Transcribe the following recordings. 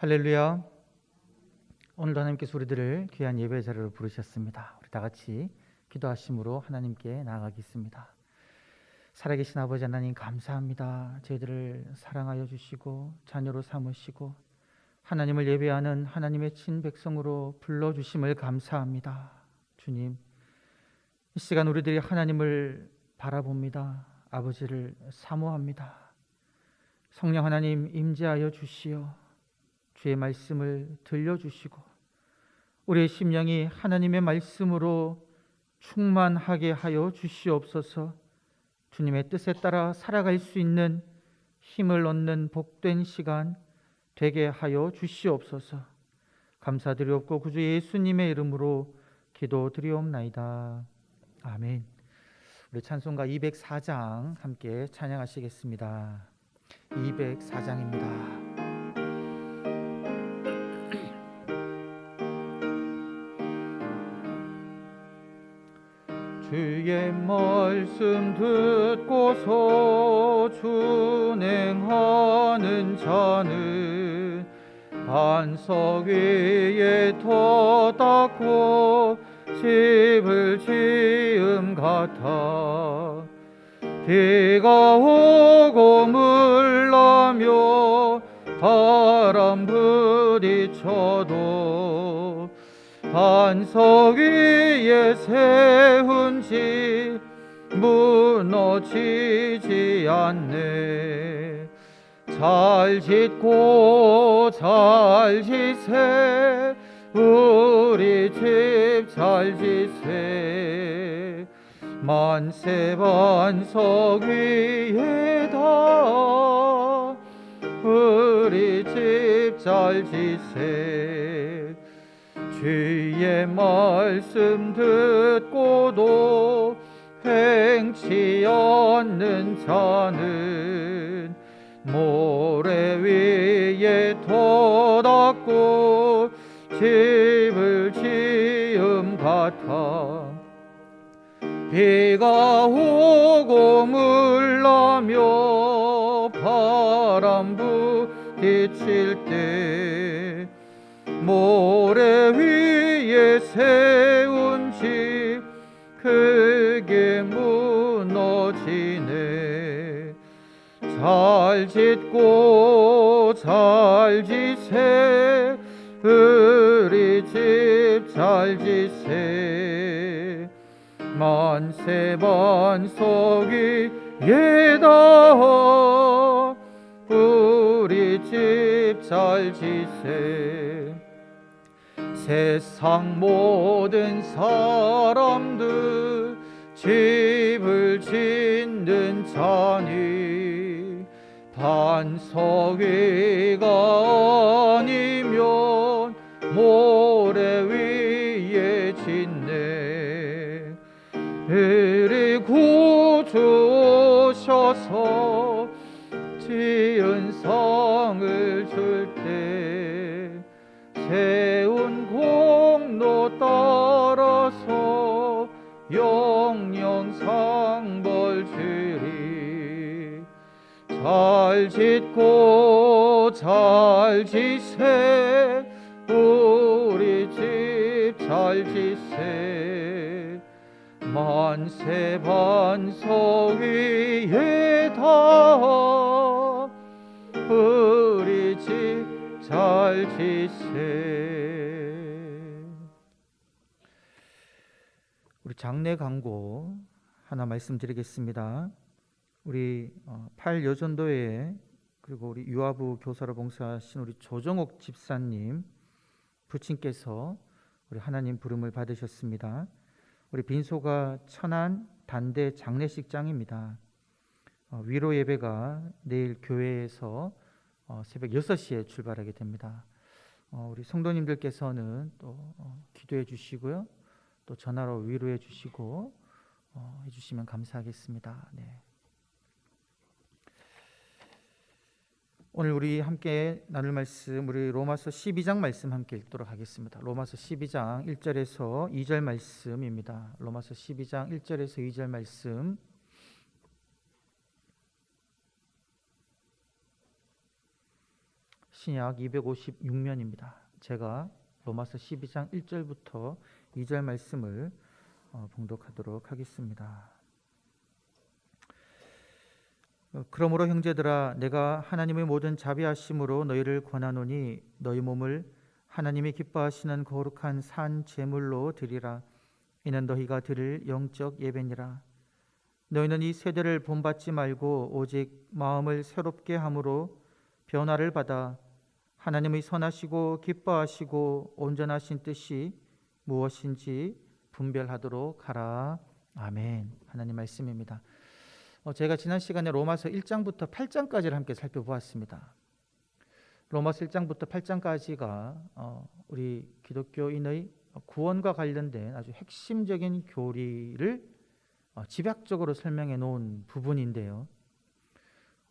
할렐루야. 오늘도 하나님께서 우리들을 귀한 예배 자리로 부르셨습니다. 우리 다 같이 기도하심으로 하나님께 나아가겠습니다. 살아계신 아버지 하나님 감사합니다. 저희들을 사랑하여 주시고 자녀로 삼으시고 하나님을 예배하는 하나님의 친백성으로 불러주심을 감사합니다. 주님, 이 시간 우리들이 하나님을 바라봅니다. 아버지를 사모합니다. 성령 하나님 임재하여 주시어 주의 말씀을 들려주시고 우리의 심령이 하나님의 말씀으로 충만하게 하여 주시옵소서. 주님의 뜻에 따라 살아갈 수 있는 힘을 얻는 복된 시간 되게 하여 주시옵소서. 감사드리옵고 구주 예수님의 이름으로 기도드리옵나이다. 아멘. 우리 찬송가 204장 함께 찬양하시겠습니다. 204장입니다. 주의 말씀 듣고서 준행하는 자는 반석 위에 터 닦고 집을 지음 같아. 비가 오고 물나며 바람 부딪혀도 반석 위에 세운 집 무너지지 않네. 잘 짓고 잘 지세 우리 집 잘 지세. 만세 반석 위에다 우리 집 잘 지세. 주의 말씀 듣고도 행치 않는 자는 모래 위에 터 닦고 집을 지음 같아. 비가 오고 물나며 바람 부딪힐 때 모래 위에 세운 집 크게 무너지네. 잘 짓고 잘 지세 우리 집 잘 지세. 만세 반석 위에다 우리 집 잘 지세. 세상 모든 사람들 집을 짓는 자니 반석 위가 아니면 모래 위에 짓네. 이리 구주 오셔서 지은 성을 줄 때 세운 공로 따라서 영영 상벌 주리. 잘 짓고 잘 지세 우리 집 잘 지세. 만세 반석 위에다 우리 집 잘 지세. 우리 장례 광고 하나 말씀드리겠습니다. 우리 8여전도회 그리고 우리 유아부 교사로 봉사하신 우리 조정옥 집사님 부친께서 우리 하나님 부름을 받으셨습니다. 우리 빈소가 천안 단대 장례식장입니다. 위로 예배가 내일 교회에서 새벽 6시에 출발하게 됩니다. 우리 성도님들께서는 또 기도해 주시고요. 또 전화로 위로해 주시고 해주시면 감사하겠습니다. 네. 오늘 우리 함께 나눌 말씀, 우리 로마서 12장 말씀 함께 읽도록 하겠습니다. 로마서 12장 1절에서 2절 말씀입니다. 로마서 12장 1절에서 2절 말씀. 신약 256면입니다. 제가 로마서 12장 1절부터 2절 말씀을 봉독하도록 하겠습니다. 그러므로 형제들아, 내가 하나님의 모든 자비하심으로 너희를 권하노니 너희 몸을 하나님이 기뻐하시는 거룩한 산 제물로 드리라. 이는 너희가 드릴 영적 예배니라. 너희는 이 세대를 본받지 말고 오직 마음을 새롭게 함으로 변화를 받아 하나님의 선하시고 기뻐하시고 온전하신 뜻이 무엇인지 분별하도록 하라. 아멘. 하나님 말씀입니다. 제가 지난 시간에 로마서 1장부터 8장까지를 함께 살펴보았습니다. 로마서 1장부터 8장까지가 우리 기독교인의 구원과 관련된 아주 핵심적인 교리를 집약적으로 설명해 놓은 부분인데요.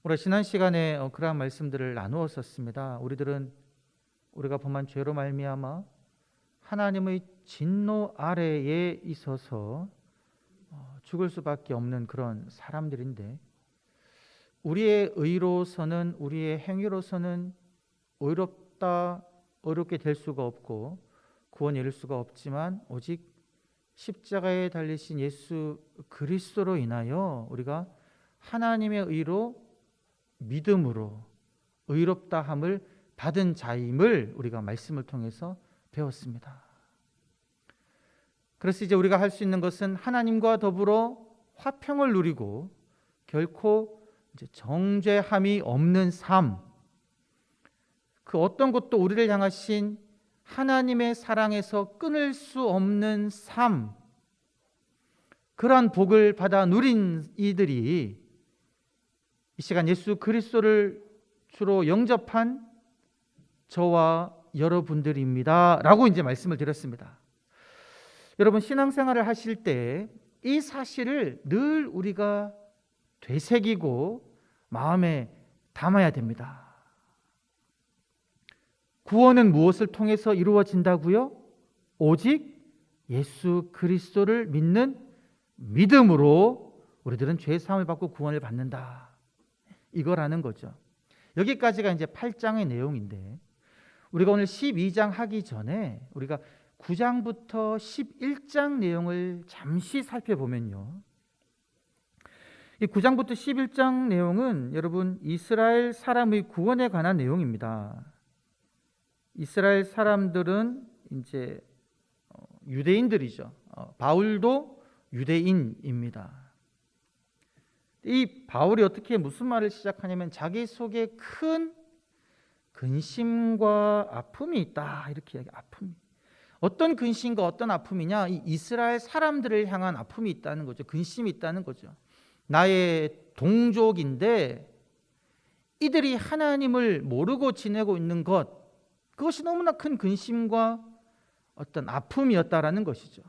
우리가 지난 시간에 그러한 말씀들을 나누었었습니다. 우리가 범한 죄로 말미암아 하나님의 진노 아래에 있어서 죽을 수밖에 없는 그런 사람들인데, 우리의 의로서는, 우리의 행위로서는 어렵게 될 수가 없고 구원에 이를 수가 없지만 오직 십자가에 달리신 예수 그리스도로 인하여 우리가 하나님의 의로 믿음으로 의롭다함을 받은 자임을 우리가 말씀을 통해서 배웠습니다. 그래서 이제 우리가 할 수 있는 것은 하나님과 더불어 화평을 누리고 결코 이제 정죄함이 없는 삶, 그 어떤 것도 우리를 향하신 하나님의 사랑에서 끊을 수 없는 삶, 그러한 복을 받아 누린 이들이 이 시간 예수 그리스도를 주로 영접한 저와 여러분들입니다 라고 이제 말씀을 드렸습니다. 여러분, 신앙생활을 하실 때 이 사실을 늘 우리가 되새기고 마음에 담아야 됩니다. 구원은 무엇을 통해서 이루어진다고요? 오직 예수 그리스도를 믿는 믿음으로 우리들은 죄 사함을 받고 구원을 받는다, 이거라는 거죠. 여기까지가 이제 8장의 내용인데, 우리가 오늘 12장 하기 전에 우리가 9장부터 11장 내용을 잠시 살펴보면요, 이 9장부터 11장 내용은 여러분 이스라엘 사람의 구원에 관한 내용입니다. 이스라엘 사람들은 이제 유대인들이죠. 바울도 유대인입니다. 이 바울이 무슨 말을 시작하냐면 자기 속에 큰 근심과 아픔이 있다, 이렇게 이야기해요. 아픔. 어떤 근심과 어떤 아픔이냐? 이 이스라엘 사람들을 향한 아픔이 있다는 거죠. 근심이 있다는 거죠. 나의 동족인데 이들이 하나님을 모르고 지내고 있는 것, 그것이 너무나 큰 근심과 어떤 아픔이었다라는 것이죠.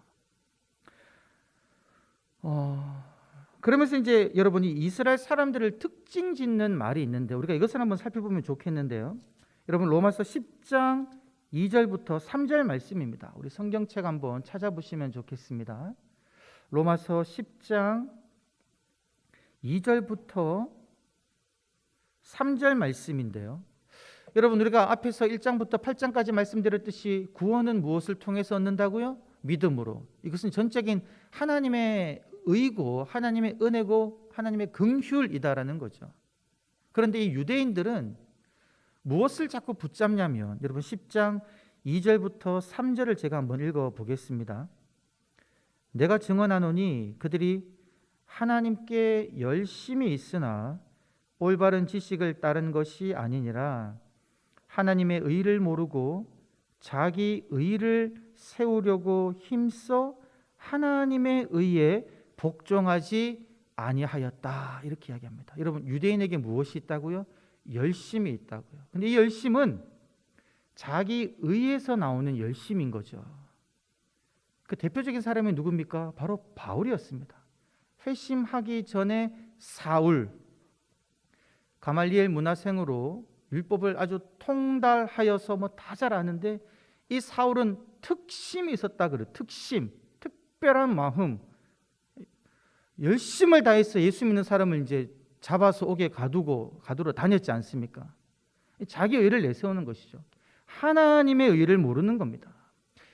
그러면서 이제 여러분이 이스라엘 사람들을 특징 짓는 말이 있는데 우리가 이것을 한번 살펴보면 좋겠는데요. 여러분, 로마서 10장 2절부터 3절 말씀입니다. 우리 성경책 한번 찾아보시면 좋겠습니다. 로마서 10장 2절부터 3절 말씀인데요. 여러분, 우리가 앞에서 1장부터 8장까지 말씀드렸듯이 구원은 무엇을 통해서 얻는다고요? 믿음으로. 이것은 전적인 하나님의 의고 하나님의 은혜고 하나님의 긍휼이다라는 거죠. 그런데 이 유대인들은 무엇을 자꾸 붙잡냐면, 여러분 10장 2절부터 3절을 제가 한번 읽어보겠습니다. 내가 증언하노니 그들이 하나님께 열심히 있으나 올바른 지식을 따른 것이 아니니라. 하나님의 의를 모르고 자기 의를 세우려고 힘써 하나님의 의에 복종하지 아니하였다, 이렇게 이야기합니다. 여러분, 유대인에게 무엇이 있다고요? 열심이 있다고요. 근데 이 열심은 자기 의에서 나오는 열심인 거죠. 그 대표적인 사람이 누굽니까? 바로 바울이었습니다. 회심하기 전에 사울, 가말리엘 문화생으로 율법을 아주 통달하여서 다 잘 아는데, 이 사울은 특심이 있었다 그래요. 특심, 특별한 마음, 열심을 다해서 예수 믿는 사람을 이제 잡아서 옥에 가두러 다녔지 않습니까? 자기 의를 내세우는 것이죠. 하나님의 의를 모르는 겁니다.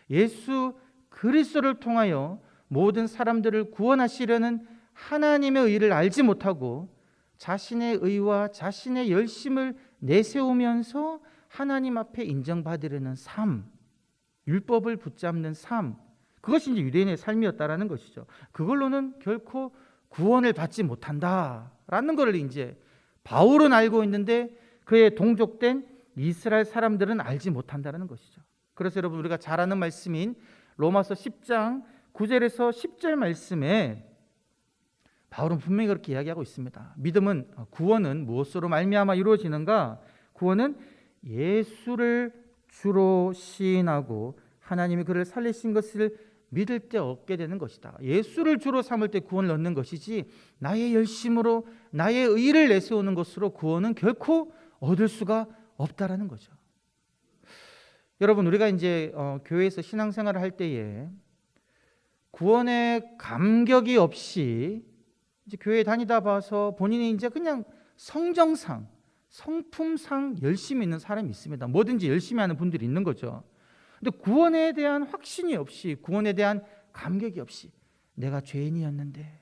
예수 그리스도를 통하여 모든 사람들을 구원하시려는 하나님의 의를 알지 못하고 자신의 의와 자신의 열심을 내세우면서 하나님 앞에 인정받으려는 삶, 율법을 붙잡는 삶, 그것이 이제 유대인의 삶이었다라는 것이죠. 그걸로는 결코 구원을 받지 못한다라는 것을 이제 바울은 알고 있는데 그의 동족된 이스라엘 사람들은 알지 못한다는 것이죠. 그래서 여러분, 우리가 잘 아는 말씀인 로마서 10장 9절에서 10절 말씀에 바울은 분명히 그렇게 이야기하고 있습니다. 믿음은, 구원은 무엇으로 말미암아 이루어지는가? 구원은 예수를 주로 시인하고 하나님이 그를 살리신 것을 믿을 때 얻게 되는 것이다. 예수를 주로 삼을 때 구원을 얻는 것이지 나의 열심으로 나의 의를 내세우는 것으로 구원은 결코 얻을 수가 없다라는 거죠. 여러분, 우리가 이제 교회에서 신앙생활을 할 때에 구원의 감격이 없이 이제 교회 다니다 봐서 본인이 이제 그냥 성정상, 성품상 열심히 있는 사람이 있습니다. 뭐든지 열심히 하는 분들이 있는 거죠. 근데 구원에 대한 확신이 없이, 구원에 대한 감격이 없이, 내가 죄인이었는데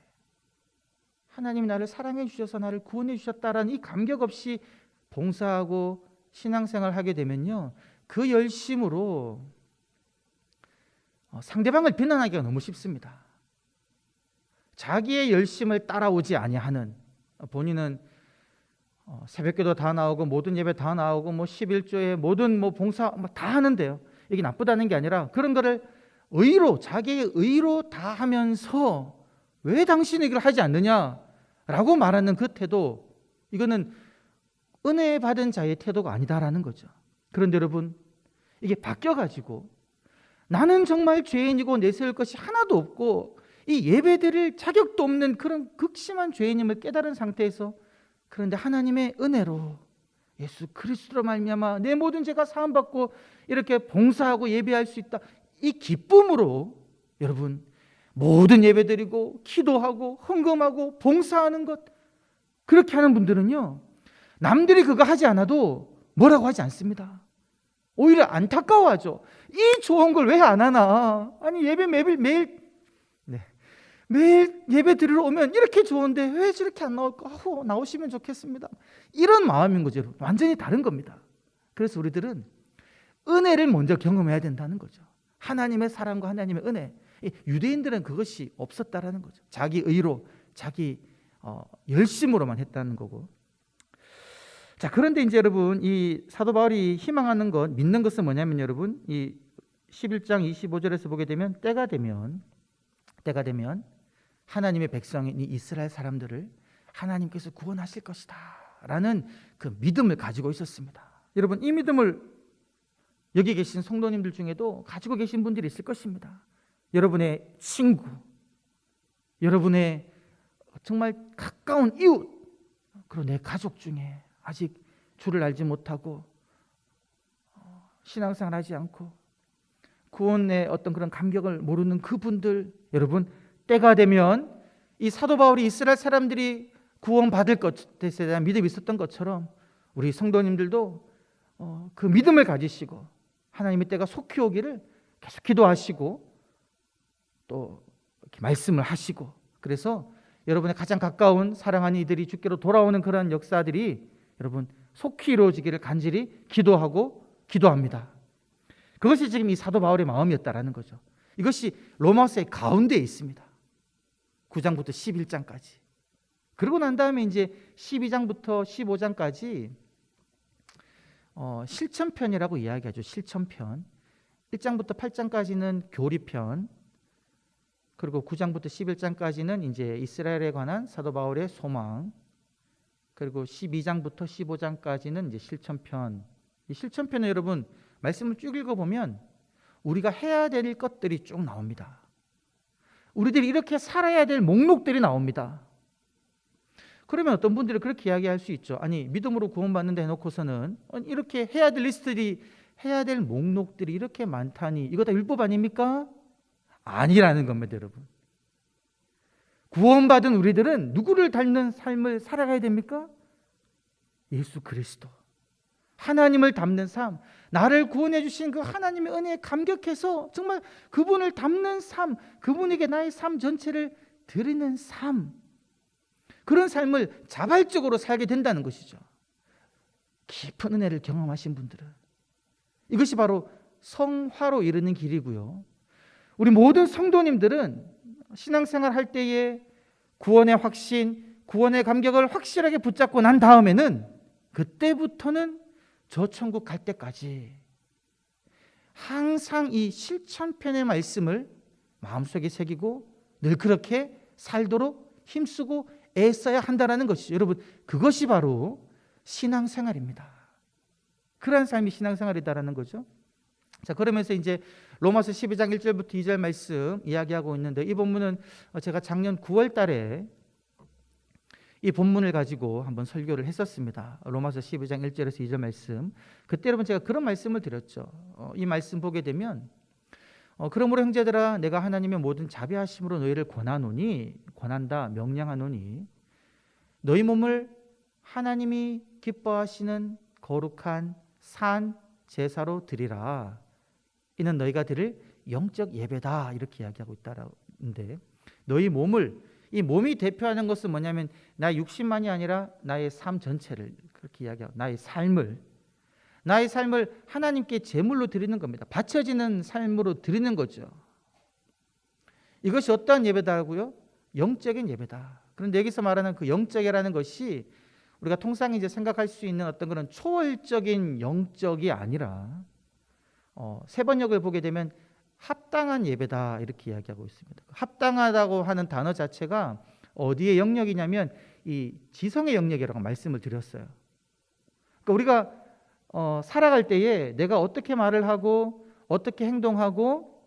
하나님이 나를 사랑해 주셔서 나를 구원해 주셨다라는 이 감격 없이 봉사하고 신앙생활을 하게 되면요, 그 열심으로 상대방을 비난하기가 너무 쉽습니다. 자기의 열심을 따라오지 아니하는, 본인은 새벽기도 다 나오고 모든 예배 다 나오고 11조에 모든 봉사 다 하는데요, 이게 나쁘다는 게 아니라 그런 거를 의로, 자기의 의로 다 하면서 왜 당신이 이걸 하지 않느냐라고 말하는 그 태도, 이거는 은혜 받은 자의 태도가 아니다라는 거죠. 그런데 여러분, 이게 바뀌어가지고 나는 정말 죄인이고 내세울 것이 하나도 없고 이 예배드릴 자격도 없는 그런 극심한 죄인임을 깨달은 상태에서, 그런데 하나님의 은혜로 예수 그리스도로 말미암아 내 모든 죄가 사함받고 이렇게 봉사하고 예배할 수 있다, 이 기쁨으로 여러분 모든 예배드리고 기도하고 헌금하고 봉사하는 것, 그렇게 하는 분들은요, 남들이 그거 하지 않아도 뭐라고 하지 않습니다. 오히려 안타까워하죠. 이 좋은 걸 왜 안 하나? 아니 예배 매일 예배 드리러 오면 이렇게 좋은데 왜 저렇게 안 나올까? 나오시면 좋겠습니다. 이런 마음인 거죠. 완전히 다른 겁니다. 그래서 우리들은 은혜를 먼저 경험해야 된다는 거죠. 하나님의 사랑과 하나님의 은혜. 유대인들은 그것이 없었다라는 거죠. 자기 의로, 자기 열심으로만 했다는 거고. 자, 그런데 이제 여러분, 이 사도 바울이 희망하는 것, 믿는 것은 뭐냐면 여러분, 이 11장 25절에서 보게 되면 때가 되면 하나님의 백성인 이 이스라엘 사람들을 하나님께서 구원하실 것이다 라는 그 믿음을 가지고 있었습니다. 여러분, 이 믿음을 여기 계신 성도님들 중에도 가지고 계신 분들이 있을 것입니다. 여러분의 친구, 여러분의 정말 가까운 이웃, 그리고 내 가족 중에 아직 주를 알지 못하고 신앙생활 하지 않고 구원의 어떤 그런 감격을 모르는 그분들, 여러분, 때가 되면 이 사도 바울이 이스라엘 사람들이 구원받을 것에 대한 믿음이 있었던 것처럼 우리 성도님들도 그 믿음을 가지시고 하나님의 때가 속히 오기를 계속 기도하시고 또 이렇게 말씀을 하시고, 그래서 여러분의 가장 가까운 사랑하는 이들이 주께로 돌아오는 그런 역사들이 여러분 속히 이루어지기를 간절히 기도합니다. 그것이 지금 이 사도 바울의 마음이었다라는 거죠. 이것이 로마서의 가운데에 있습니다. 9장부터 11장까지. 그러고 난 다음에 이제 12장부터 15장까지 실천편이라고 이야기하죠. 실천편. 1장부터 8장까지는 교리편, 그리고 9장부터 11장까지는 이제 이스라엘에 관한 사도 바울의 소망, 그리고 12장부터 15장까지는 이제 실천편. 이 실천편은 여러분 말씀을 쭉 읽어보면 우리가 해야 될 것들이 쭉 나옵니다. 우리들이 이렇게 살아야 될 목록들이 나옵니다. 그러면 어떤 분들이 그렇게 이야기할 수 있죠. 아니, 믿음으로 구원받는다 해놓고서는 이렇게 해야 될 리스트들이, 해야 될 목록들이 이렇게 많다니 이거 다 율법 아닙니까? 아니라는 겁니다, 여러분. 구원받은 우리들은 누구를 닮는 삶을 살아가야 됩니까? 예수 그리스도, 하나님을 닮는 삶, 나를 구원해 주신 그 하나님의 은혜에 감격해서 정말 그분을 닮는 삶, 그분에게 나의 삶 전체를 드리는 삶, 그런 삶을 자발적으로 살게 된다는 것이죠. 깊은 은혜를 경험하신 분들은 이것이 바로 성화로 이르는 길이고요. 우리 모든 성도님들은 신앙생활 할 때에 구원의 확신, 구원의 감격을 확실하게 붙잡고 난 다음에는 그때부터는 저 천국 갈 때까지 항상 이 실천편의 말씀을 마음속에 새기고 늘 그렇게 살도록 힘쓰고 애써야 한다는 것이죠. 여러분, 그것이 바로 신앙생활입니다. 그러한 삶이 신앙생활이다라는 거죠. 자, 그러면서 이제 로마서 12장 1절부터 2절 말씀 이야기하고 있는데, 이 본문은 제가 작년 9월 달에 이 본문을 가지고 한번 설교를 했었습니다. 로마서 12장 1절에서 2절 말씀. 그때 여러분 제가 그런 말씀을 드렸죠. 이 말씀 보게 되면 그러므로 형제들아 내가 하나님의 모든 자비하심으로 너희를 권한다 명령하노니 너희 몸을 하나님이 기뻐하시는 거룩한 산 제사로 드리라. 이는 너희가 드릴 영적 예배다. 이렇게 이야기하고 있다는데, 너희 몸을, 이 몸이 대표하는 것은 뭐냐면 나의 육신만이 아니라 나의 삶 전체를 그렇게 이야기하고 나의 삶을 하나님께 제물로 드리는 겁니다. 바쳐지는 삶으로 드리는 거죠. 이것이 어떠한 예배다고요? 영적인 예배다. 그런데 여기서 말하는 그 영적이라는 것이 우리가 통상 이제 생각할 수 있는 어떤 그런 초월적인 영적이 아니라 세번역을 보게 되면 합당한 예배다 이렇게 이야기하고 있습니다. 합당하다고 하는 단어 자체가 어디의 영역이냐면 이 지성의 영역이라고 말씀을 드렸어요. 그러니까 우리가 살아갈 때에 내가 어떻게 말을 하고 어떻게 행동하고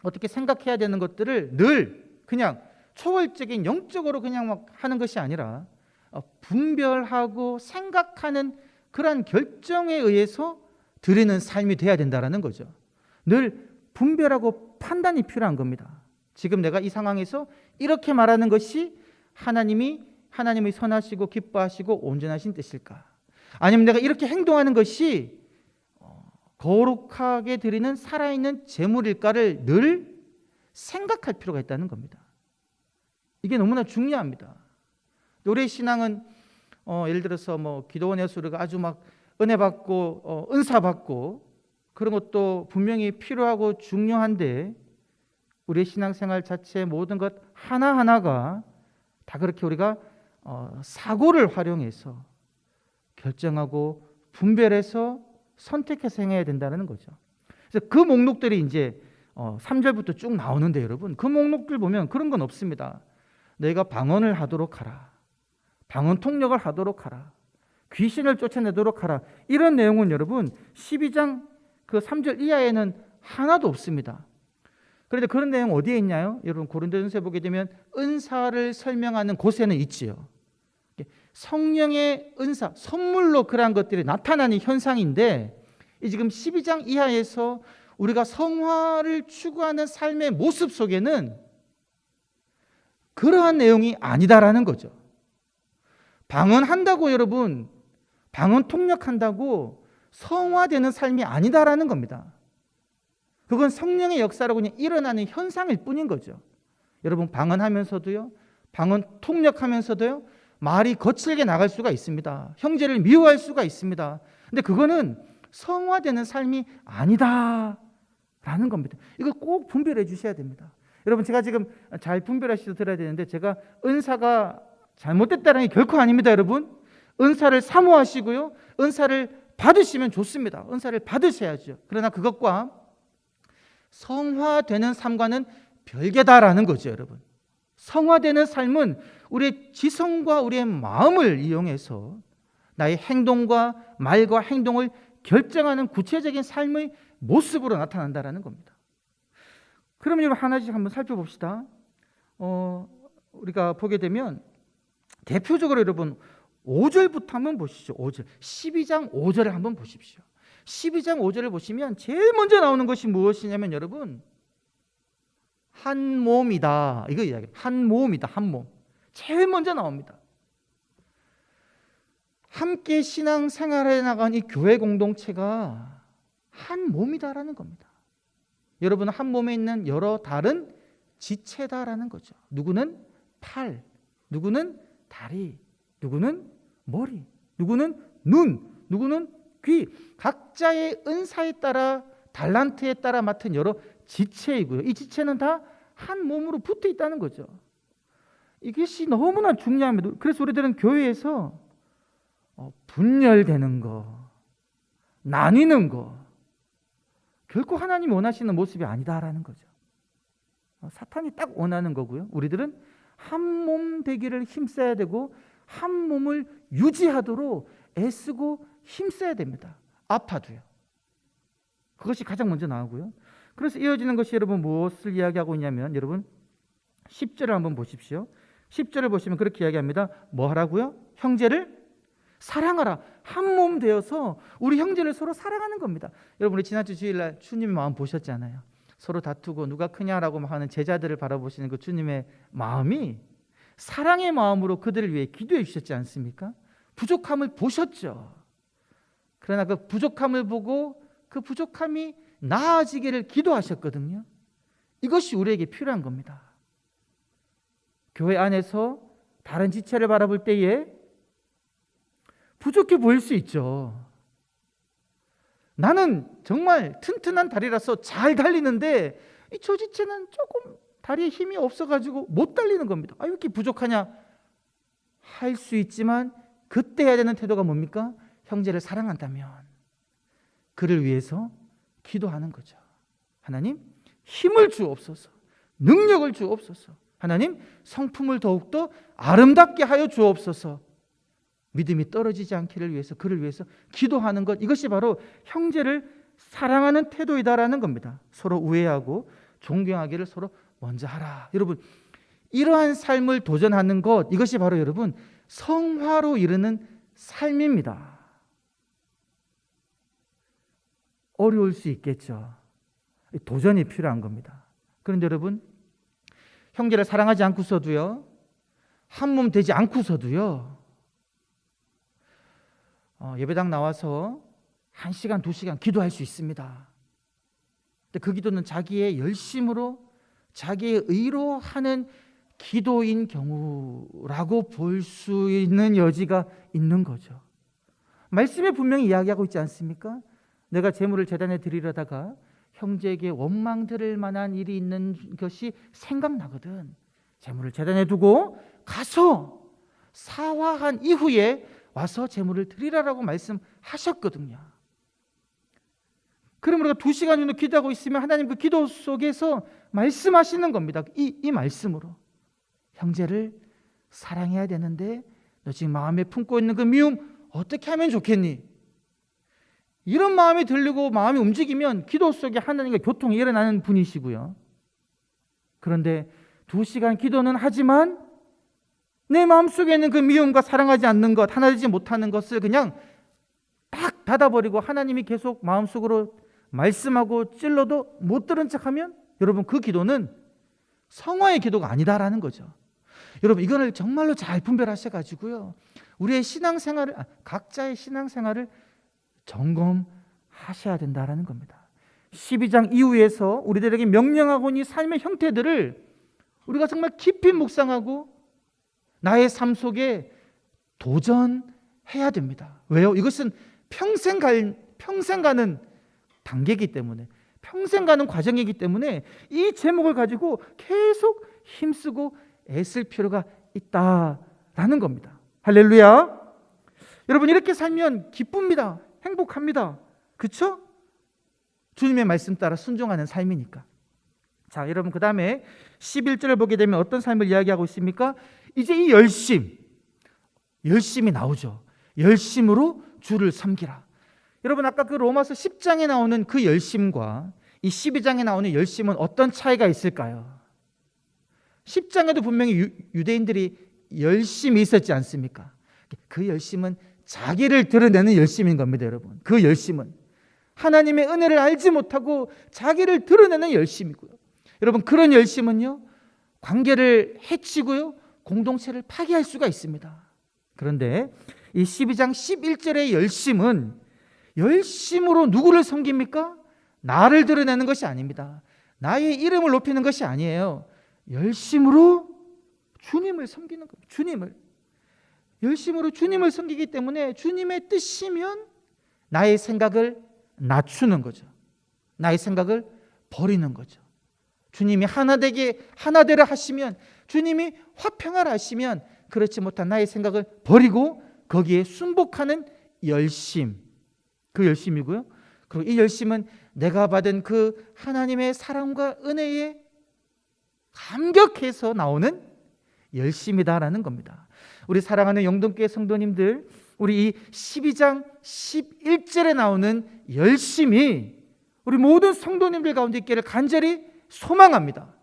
어떻게 생각해야 되는 것들을 늘 그냥 초월적인 영적으로 그냥 막 하는 것이 아니라 분별하고 생각하는 그러한 결정에 의해서 드리는 삶이 돼야 된다는 거죠. 늘 분별하고 판단이 필요한 겁니다. 지금 내가 이 상황에서 이렇게 말하는 것이 하나님의 선하시고 기뻐하시고 온전하신 뜻일까? 아니면 내가 이렇게 행동하는 것이 거룩하게 드리는 살아있는 제물일까를 늘 생각할 필요가 있다는 겁니다. 이게 너무나 중요합니다. 우리의 신앙은 예를 들어서 뭐 기도원에서 우리가 아주 막 은혜 받고 은사 받고 그런 것도 분명히 필요하고 중요한데, 우리의 신앙생활 자체의 모든 것 하나하나가 다 그렇게 우리가 사고를 활용해서 결정하고 분별해서 선택해서 행해야 된다는 거죠. 그래서 그 목록들이 이제 3절부터 쭉 나오는데, 여러분 그 목록들 보면 그런 건 없습니다. 너희가 방언을 하도록 하라, 방언 통역을 하도록 하라, 귀신을 쫓아내도록 하라, 이런 내용은 여러분 12장 그 3절 이하에는 하나도 없습니다. 그런데 그런 내용 어디에 있냐요? 여러분 고린도전서에 보게 되면 은사를 설명하는 곳에는 있지요. 성령의 은사, 선물로 그러한 것들이 나타나는 현상인데, 이 지금 12장 이하에서 우리가 성화를 추구하는 삶의 모습 속에는 그러한 내용이 아니다라는 거죠. 방언한다고 여러분, 방언 통역한다고 성화되는 삶이 아니다라는 겁니다. 그건 성령의 역사로 그냥 일어나는 현상일 뿐인 거죠. 여러분 방언하면서도요, 방언 통역하면서도요, 말이 거칠게 나갈 수가 있습니다. 형제를 미워할 수가 있습니다. 근데 그거는 성화되는 삶이 아니다라는 겁니다. 이거 꼭 분별해 주셔야 됩니다. 여러분 제가 지금 잘 분별하셔서 들어야 되는데, 제가 은사가 잘못됐다는 게 결코 아닙니다. 여러분 은사를 사모하시고요, 은사를 받으시면 좋습니다. 은사를 받으셔야죠. 그러나 그것과 성화되는 삶과는 별개다라는 거죠. 여러분 성화되는 삶은 우리의 지성과 우리의 마음을 이용해서 나의 행동과 말과 행동을 결정하는 구체적인 삶의 모습으로 나타난다라는 겁니다. 그러면 여러분 하나씩 한번 살펴봅시다. 우리가 보게 되면 대표적으로 여러분 5절부터 한번 보시죠. 5절, 12장 5절을 한번 보십시오. 12장 5절을 보시면 제일 먼저 나오는 것이 무엇이냐면 여러분 한 몸이다, 이거 이야기해요. 한 몸이다, 한 몸. 제일 먼저 나옵니다. 함께 신앙생활에 나간 이 교회 공동체가 한 몸이다라는 겁니다. 여러분, 한 몸에 있는 여러 다른 지체다라는 거죠. 누구는 팔, 누구는 다리, 누구는 머리, 누구는 눈, 누구는 귀. 각자의 은사에 따라, 달란트에 따라 맡은 여러 지체이고요. 이 지체는 다 한 몸으로 붙어 있다는 거죠. 이것이 너무나 중요합니다. 그래서 우리들은 교회에서 분열되는 거, 나뉘는 거, 결코 하나님이 원하시는 모습이 아니다라는 거죠. 사탄이 딱 원하는 거고요. 우리들은 한 몸 되기를 힘써야 되고 한 몸을 유지하도록 애쓰고 힘써야 됩니다. 아파도요. 그것이 가장 먼저 나오고요. 그래서 이어지는 것이 여러분 무엇을 이야기하고 있냐면, 여러분 10절을 한번 보십시오. 10절을 보시면 그렇게 이야기합니다. 뭐 하라고요? 형제를 사랑하라. 한 몸 되어서 우리 형제를 서로 사랑하는 겁니다. 여러분, 우리 지난주 주일날 주님의 마음 보셨잖아요. 서로 다투고 누가 크냐라고 하는 제자들을 바라보시는 그 주님의 마음이 사랑의 마음으로 그들을 위해 기도해 주셨지 않습니까? 부족함을 보셨죠. 그러나 그 부족함을 보고 그 부족함이 나아지기를 기도하셨거든요. 이것이 우리에게 필요한 겁니다. 교회 안에서 다른 지체를 바라볼 때에 부족해 보일 수 있죠. 나는 정말 튼튼한 다리라서 잘 달리는데 저 지체는 조금 다리에 힘이 없어가지고 못 달리는 겁니다. 왜 이렇게 부족하냐? 할 수 있지만 그때 해야 되는 태도가 뭡니까? 형제를 사랑한다면 그를 위해서 기도하는 거죠. 하나님, 힘을 주옵소서. 능력을 주옵소서. 하나님, 성품을 더욱더 아름답게 하여 주옵소서. 믿음이 떨어지지 않기를 위해서, 그를 위해서 기도하는 것, 이것이 바로 형제를 사랑하는 태도이다라는 겁니다. 서로 우애하고 존경하기를 서로 먼저 하라. 여러분, 이러한 삶을 도전하는 것, 이것이 바로 여러분 성화로 이르는 삶입니다. 어려울 수 있겠죠. 도전이 필요한 겁니다. 그런데 여러분, 형제를 사랑하지 않고서도요, 한 몸 되지 않고서도요, 예배당 나와서 1시간, 2시간 기도할 수 있습니다. 근데 그 기도는 자기의 열심으로, 자기의 의로 하는 기도인 경우라고 볼 수 있는 여지가 있는 거죠. 말씀에 분명히 이야기하고 있지 않습니까? 내가 제물을 제단에 드리려다가 형제에게 원망 들을 만한 일이 있는 것이 생각나거든. 제물을 제단에 두고 가서 사화한 이후에 와서 제물을 드리라라고 말씀하셨거든요. 그럼 우리가 2시간 정도 기도하고 있으면 하나님 그 기도 속에서 말씀하시는 겁니다. 이 말씀으로 형제를 사랑해야 되는데 너 지금 마음에 품고 있는 그 미움 어떻게 하면 좋겠니? 이런 마음이 들리고 마음이 움직이면 기도 속에 하나님과 교통이 일어나는 분이시고요. 그런데 2시간 기도는 하지만 내 마음속에 있는 그 미움과 사랑하지 않는 것, 하나 되지 못하는 것을 그냥 딱 닫아버리고 하나님이 계속 마음속으로 말씀하고 찔러도 못 들은 척하면 여러분, 그 기도는 성화의 기도가 아니다라는 거죠. 여러분, 이거를 정말로 잘 분별하셔가지고요, 우리의 신앙생활을, 각자의 신앙생활을 점검하셔야 된다라는 겁니다. 12장 이후에서 우리들에게 명령하고 있는 삶의 형태들을 우리가 정말 깊이 묵상하고 나의 삶 속에 도전해야 됩니다. 왜요? 이것은 평생 가는 단계이기 때문에, 평생 가는 과정이기 때문에 이 제목을 가지고 계속 힘쓰고 애쓸 필요가 있다라는 겁니다. 할렐루야. 여러분, 이렇게 살면 기쁩니다. 행복합니다. 그렇죠? 주님의 말씀 따라 순종하는 삶이니까. 자, 여러분, 그 다음에 11절을 보게 되면 어떤 삶을 이야기하고 있습니까? 이제 이 열심이 나오죠. 열심으로 주를 섬기라. 여러분, 아까 그 로마서 10장에 나오는 그 열심과 이 12장에 나오는 열심은 어떤 차이가 있을까요? 10장에도 분명히 유대인들이 열심이 있었지 않습니까? 그 열심은 자기를 드러내는 열심인 겁니다, 여러분. 그 열심은 하나님의 은혜를 알지 못하고 자기를 드러내는 열심이고요. 여러분, 그런 열심은요, 관계를 해치고요, 공동체를 파괴할 수가 있습니다. 그런데 이 12장 11절의 열심은 열심으로 누구를 섬깁니까? 나를 드러내는 것이 아닙니다. 나의 이름을 높이는 것이 아니에요. 열심으로 주님을 섬기는 겁니다. 주님을. 열심으로 주님을 섬기기 때문에 주님의 뜻이면 나의 생각을 낮추는 거죠. 나의 생각을 버리는 거죠. 주님이 하나되라 하시면, 주님이 화평하라 하시면 그렇지 못한 나의 생각을 버리고 거기에 순복하는 열심, 그 열심이고요. 그리고 이 열심은 내가 받은 그 하나님의 사랑과 은혜에 감격해서 나오는 열심이다라는 겁니다. 우리 사랑하는 영동교회 성도님들, 우리 이 12장 11절에 나오는 열심이 우리 모든 성도님들 가운데 있기를 간절히 소망합니다.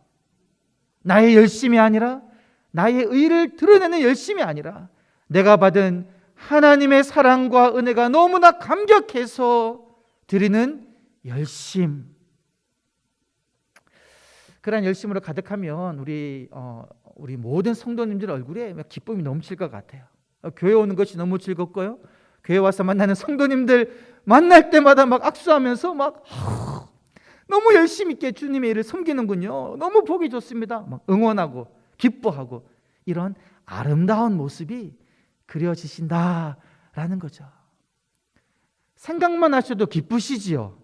나의 열심이 아니라, 나의 의를 드러내는 열심이 아니라, 내가 받은 하나님의 사랑과 은혜가 너무나 감격해서 드리는 열심. 그러한 열심으로 가득하면 우리 모든 성도님들 얼굴에 기쁨이 넘칠 것 같아요. 교회 오는 것이 너무 즐겁고요. 교회 와서 만나는 성도님들 만날 때마다 막 악수하면서 막 너무 열심히 있게 주님의 일을 섬기는군요. 너무 보기 좋습니다. 막 응원하고 기뻐하고 이런 아름다운 모습이 그려지신다라는 거죠. 생각만 하셔도 기쁘시지요.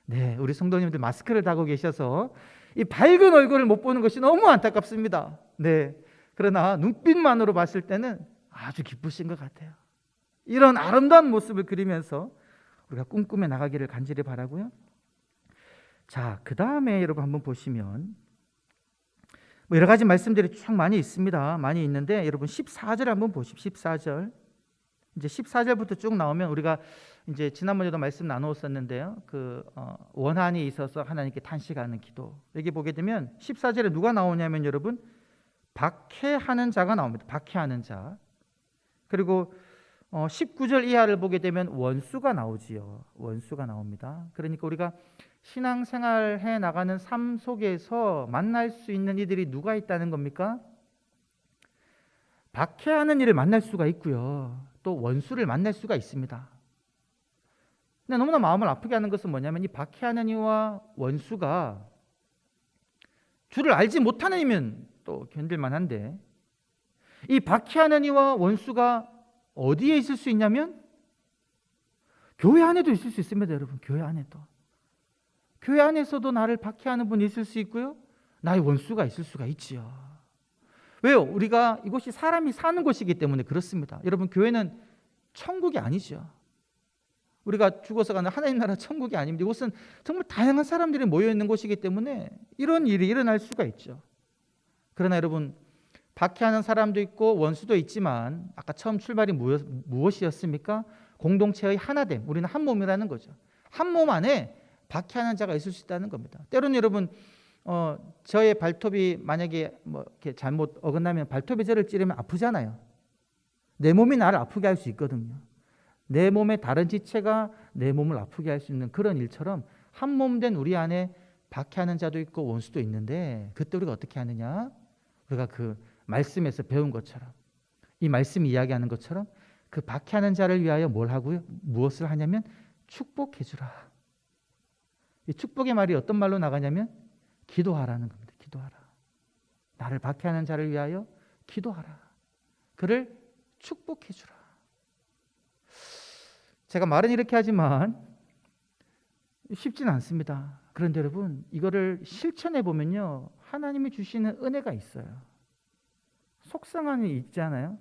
네, 우리 성도님들 마스크를 달고 계셔서 이 밝은 얼굴을 못 보는 것이 너무 안타깝습니다. 네, 그러나 눈빛만으로 봤을 때는 아주 기쁘신 것 같아요. 이런 아름다운 모습을 그리면서 우리가 꿈꾸며 나가기를 간절히 바라고요. 자, 그 다음에 여러분 한번 보시면 여러 가지 말씀들이 쭉 많이 있습니다. 많이 있는데 여러분 14절 한번 보십시오. 14절. 이제 14절부터 쭉 나오면 우리가 이제 지난번에도 말씀 나누었었는데요. 원한이 있어서 하나님께 탄식하는 기도. 여기 보게 되면 14절에 누가 나오냐면 여러분 박해하는 자가 나옵니다. 박해하는 자. 그리고 19절 이하를 보게 되면 원수가 나오지요. 원수가 나옵니다. 그러니까 우리가 신앙생활 해 나가는 삶 속에서 만날 수 있는 이들이 누가 있다는 겁니까? 박해하는 이를 만날 수가 있고요. 또 원수를 만날 수가 있습니다. 근데 너무나 마음을 아프게 하는 것은 뭐냐면 이 박해하는 이와 원수가 주를 알지 못하는 이면 또 견딜만 한데 이 박해하는 이와 원수가 어디에 있을 수 있냐면 교회 안에도 있을 수 있습니다. 여러분, 교회 안에도. 교회 안에서도 나를 박해하는 분이 있을 수 있고요. 나의 원수가 있을 수가 있지요. 왜요? 우리가 이곳이 사람이 사는 곳이기 때문에 그렇습니다. 여러분, 교회는 천국이 아니죠. 우리가 죽어서 가는 하나님 나라 천국이 아닙니다. 이곳은 정말 다양한 사람들이 모여있는 곳이기 때문에 이런 일이 일어날 수가 있죠. 그러나 여러분, 박해하는 사람도 있고 원수도 있지만 아까 처음 출발이 무엇이었습니까? 공동체의 하나됨. 우리는 한 몸이라는 거죠. 한 몸 안에 박해하는 자가 있을 수 있다는 겁니다. 때로는 여러분 저의 발톱이 만약에 이렇게 잘못 어긋나면 발톱에 저를 찌르면 아프잖아요. 내 몸이 나를 아프게 할 수 있거든요. 내 몸의 다른 지체가 내 몸을 아프게 할 수 있는 그런 일처럼 한 몸 된 우리 안에 박해하는 자도 있고 원수도 있는데 그때 우리가 어떻게 하느냐? 우리가 그 말씀에서 배운 것처럼 이 말씀이 이야기하는 것처럼 그 박해하는 자를 위하여 뭘 하고요? 무엇을 하냐면 축복해 주라. 이 축복의 말이 어떤 말로 나가냐면 기도하라는 겁니다. 기도하라. 나를 박해하는 자를 위하여 기도하라. 그를 축복해 주라. 제가 말은 이렇게 하지만 쉽지는 않습니다. 그런데 여러분, 이거를 실천해 보면요, 하나님이 주시는 은혜가 있어요. 속상한 일이 있잖아요.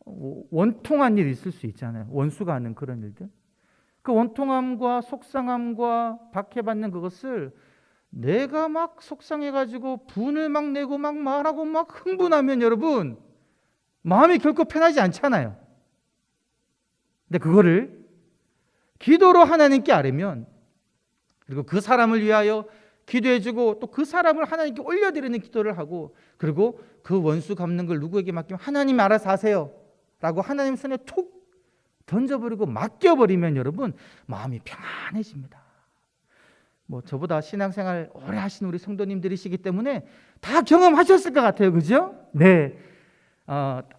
원통한 일이 있을 수 있잖아요. 원수가 하는 그런 일들. 그 원통함과 속상함과 박해받는 그것을 내가 막 속상해가지고 분을 막 내고 막 말하고 막 흥분하면 여러분 마음이 결코 편하지 않잖아요. 근데 그거를 기도로 하나님께 아뢰면, 그리고 그 사람을 위하여 기도해주고 또 그 사람을 하나님께 올려드리는 기도를 하고, 그리고 그 원수 갚는 걸 누구에게 맡기면 하나님이 알아서 하세요 라고 하나님 손에 툭 던져버리고 맡겨버리면 여러분 마음이 평안해집니다. 저보다 신앙생활 오래 하신 우리 성도님들이시기 때문에 다 경험하셨을 것 같아요. 그죠? 네.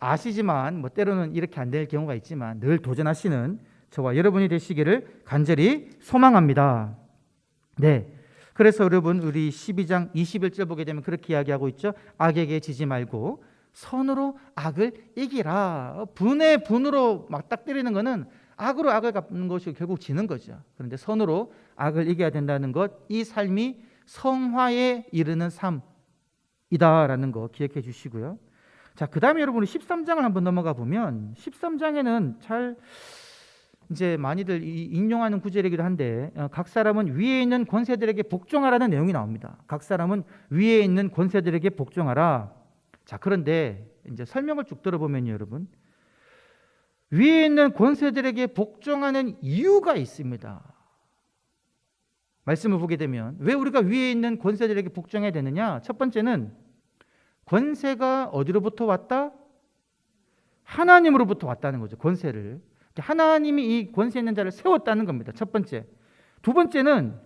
아시지만 뭐 때로는 이렇게 안 될 경우가 있지만 늘 도전하시는 저와 여러분이 되시기를 간절히 소망합니다. 네. 그래서 여러분 우리 12장 21절 보게 되면 그렇게 이야기하고 있죠. 악에게 지지 말고 선으로 악을 이기라. 분에 분으로 막 딱 때리는 거는 악으로 악을 갚는 것이 결국 지는 거죠. 그런데 선으로 악을 이겨야 된다는 것, 이 삶이 성화에 이르는 삶이다라는 거 기억해 주시고요. 자, 그 다음에 여러분 13장을 한번 넘어가 보면 13장에는 잘 이제 많이들 인용하는 구절이기도 한데 각 사람은 위에 있는 권세들에게 복종하라는 내용이 나옵니다. 각 사람은 위에 있는 권세들에게 복종하라. 자, 그런데 이제 설명을 쭉 들어보면 여러분 위에 있는 권세들에게 복종하는 이유가 있습니다. 말씀을 보게 되면 왜 우리가 위에 있는 권세들에게 복종해야 되느냐? 첫 번째는 권세가 어디로부터 왔다? 하나님으로부터 왔다는 거죠. 권세를 하나님이 이 권세 있는 자를 세웠다는 겁니다. 첫 번째. 두 번째는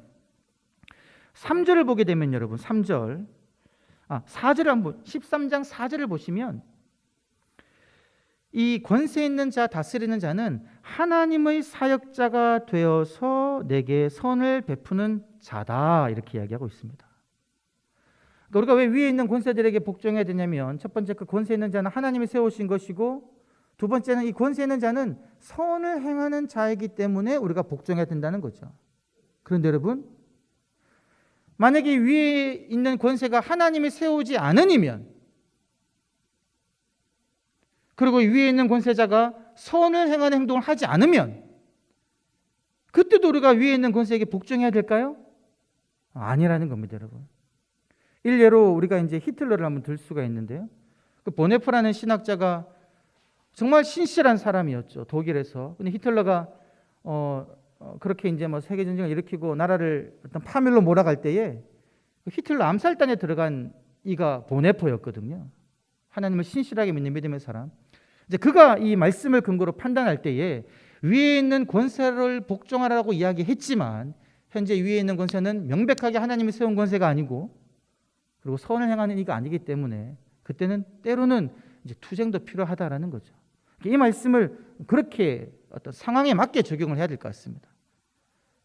3절을 보게 되면 여러분 4절을 한번 13장 4절을 보시면 이 권세 있는 자, 다스리는 자는 하나님의 사역자가 되어서 내게 선을 베푸는 자다 이렇게 이야기하고 있습니다. 그러니까 우리가 왜 위에 있는 권세들에게 복종해야 되냐면 첫 번째 그 권세 있는 자는 하나님이 세우신 것이고 두 번째는 이 권세 있는 자는 선을 행하는 자이기 때문에 우리가 복종해야 된다는 거죠. 그런데 여러분 만약에 위에 있는 권세가 하나님이 세우지 않으면 그리고 위에 있는 권세자가 선을 행하는 행동을 하지 않으면 그때도 우리가 위에 있는 권세에게 복종해야 될까요? 아니라는 겁니다, 여러분. 일례로 우리가 이제 히틀러를 한번 들 수가 있는데요. 그 보네프라는 신학자가 정말 신실한 사람이었죠, 독일에서. 근데 히틀러가 그렇게 이제 뭐 세계 전쟁을 일으키고 나라를 어떤 파멸로 몰아갈 때에 히틀러 암살단에 들어간 이가 보네퍼였거든요. 하나님을 신실하게 믿는 믿음의 사람. 이제 그가 이 말씀을 근거로 판단할 때에 위에 있는 권세를 복종하라고 이야기했지만 현재 위에 있는 권세는 명백하게 하나님이 세운 권세가 아니고 그리고 선을 행하는 이가 아니기 때문에 그때는 때로는 이제 투쟁도 필요하다라는 거죠. 이 말씀을 그렇게 어떤 상황에 맞게 적용을 해야 될 것 같습니다.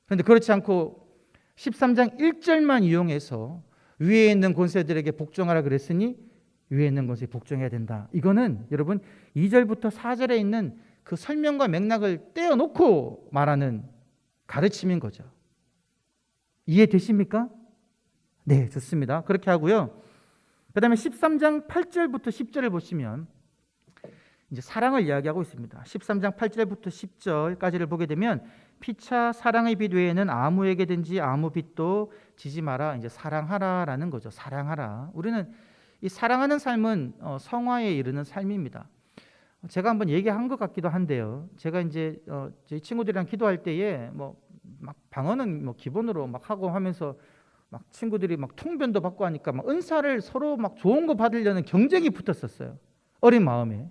그런데 그렇지 않고 13장 1절만 이용해서 위에 있는 권세들에게 복종하라 그랬으니 위에 있는 권세에 복종해야 된다. 이거는 여러분 2절부터 4절에 있는 그 설명과 맥락을 떼어놓고 말하는 가르침인 거죠. 이해되십니까? 네, 좋습니다. 그렇게 하고요. 그 다음에 13장 8절부터 10절을 보시면 이제 사랑을 이야기하고 있습니다. 13장 8절부터 10절까지를 보게 되면 피차 사랑의 빛 외에는 아무에게든지 아무 빛도 지지 마라. 이제 사랑하라라는 거죠. 사랑하라. 우리는 이 사랑하는 삶은 성화에 이르는 삶입니다. 제가 한번 얘기한 것 같기도 한데요. 제가 이제 저희 친구들이랑 기도할 때에 뭐 막 방언은 뭐 기본으로 막 하고 하면서 막 친구들이 막 통변도 받고 하니까 막 은사를 서로 막 좋은 거 받으려는 경쟁이 붙었었어요. 어린 마음에.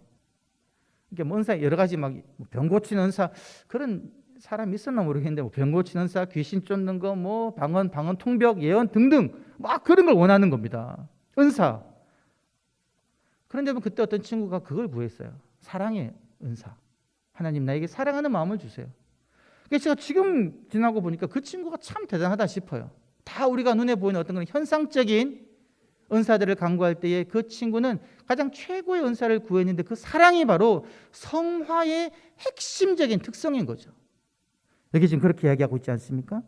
이게 뭐 은사 여러 가지 막 병 고치는 은사 그런 사람이 있었나 모르겠는데 뭐 병 고치는 은사, 귀신 쫓는 거, 뭐 방언 통벽, 예언 등등 막 그런 걸 원하는 겁니다. 은사. 그런데 그때 어떤 친구가 그걸 구했어요. 사랑의 은사. 하나님 나에게 사랑하는 마음을 주세요. 그래서 제가 지금 지나고 보니까 그 친구가 참 대단하다 싶어요. 다 우리가 눈에 보이는 어떤 그런 현상적인 은사들을 강구할 때에 그 친구는 가장 최고의 은사를 구했는데 그 사랑이 바로 성화의 핵심적인 특성인 거죠. 여기 지금 그렇게 이야기하고 있지 않습니까?